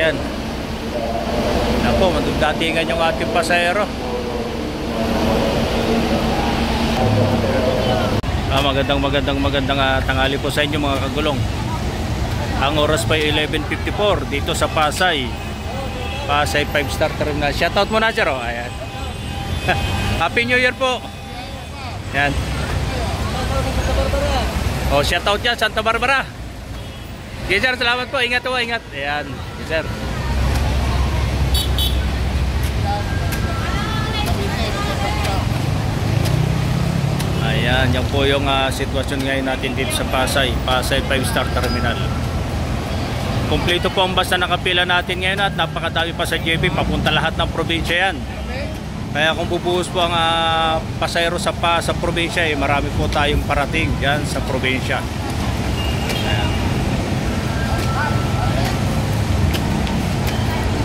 Ayan. Napo, magdatingan yung ating pasahero. Magandang tanghali po sa inyo mga kagulong. Ang oras pa ay 11:54 dito sa Pasay 5-star terminal. Shoutout muna sir. Ayan. Happy New Year po. Ayan. Shoutout dyan Santa Barbara. Yes sir, salamat po. Ingat po, ingat. Ayan. Yes sir. Ayan, yan po yung sitwasyon ngayon natin dito sa Pasay 5-star terminal. Kompleto po ang bus na nakapila natin ngayon at napakadami pa sa JB, papunta lahat ng probinsya yan. Kaya kung bubuhos po ang pasahero sa probinsya, marami po tayong parating yan sa probinsya. Ayan.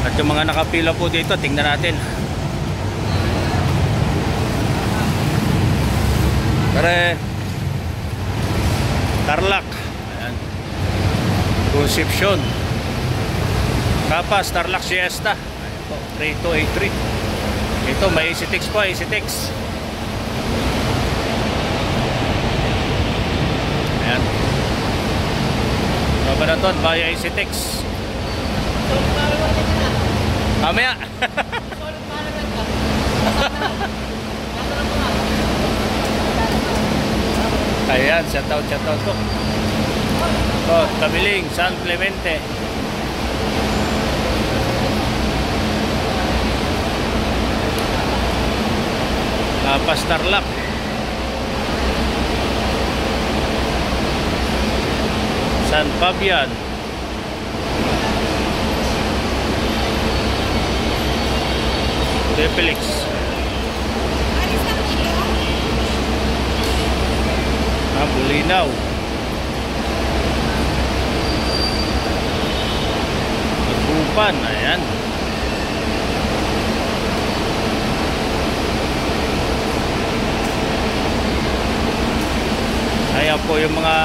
At yung mga nakapila po dito, tingnan natin. Tarlac, ayan. Concepcion, Capas, Tarlac Siesta. Ito 3283. Ito may EasyTex po, EasyTex. Ayan. Babanaton via EasyTex. Mamaya. Ayan, shoutout po. Kabiling, San Clemente. Tarlac. San Fabian. Depelix. Bulinaw. Bupan, ayan. Ayan po yung mga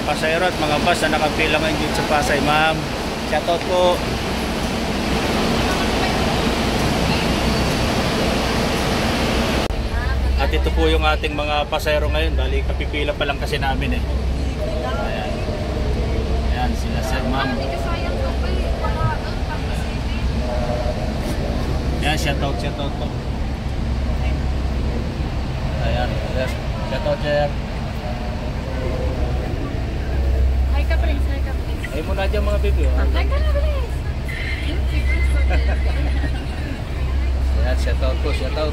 pasahero at mga bus na nakapila ngayon dito sa Pasay. Ma'am, shoutout po. At ito po yung ating mga pasahero ngayon. Bali, kapipila pa lang kasi namin eh. Ayan. Ayan, sila sir, ma'am. Ayan, shoutout po. Ayan, sir. Shoutout, sir. Hi ka, Prince. Hi ka, Prince. Ay muna dyan mga baby. Hi ka na, Prince. Ayan, shoutout po, shoutout.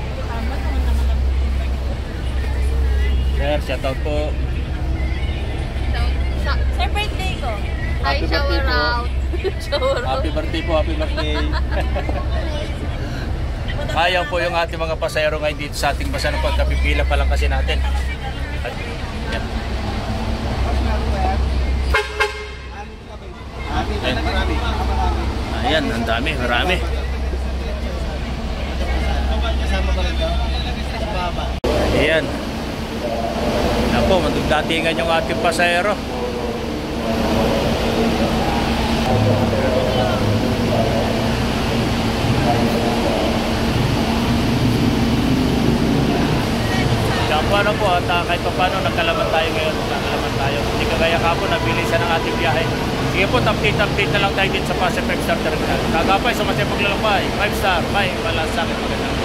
Sir, shoutout po. Sir, birthday ko. Hi, shower out. Happy birthday po, happy birthday. Ayaw po yung ating mga pasahero ngayon dito sa ating basa ng pagkapipila pa lang kasi natin. Yan. Ayan, ang dami, marami. Ayan. Napo, magdatingan yung ating pasahero. Paano po at kahit pa paano nagkalaman tayo ngayon, hindi kagaya kapon, nabilisan ang ating biyahe. Sige po, update na lang tayo din sa Pasay 5-star terminal. Kagapay sa masaya paglalakbay, 5-star, may malasakit magandang